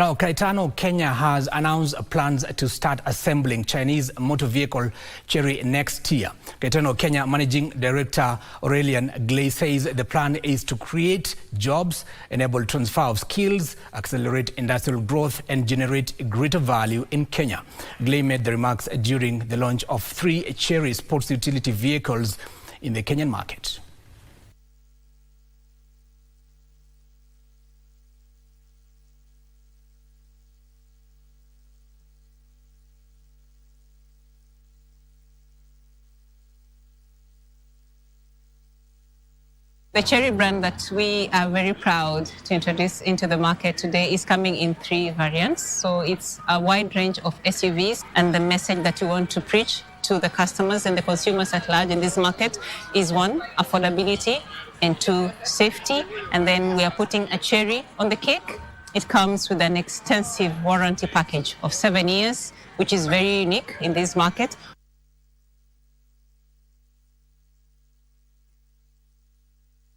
Now, Caetano Kenya has announced plans to start assembling Chinese motor vehicle Chery next year. Caetano Kenya Managing Director Aurélien Glay says the plan is to create jobs, enable transfer of skills, accelerate industrial growth and generate greater value in Kenya. Glay made the remarks during the launch of 3 Chery Sports Utility Vehicles in the Kenyan market. The Chery brand that we are very proud to introduce into the market today is coming in 3 variants. So it's a wide range of SUVs, and the message that we want to preach to the customers and the consumers at large in this market is 1, affordability, and 2, safety. And then we are putting a cherry on the cake. It comes with an extensive warranty package of 7 years, which is very unique in this market.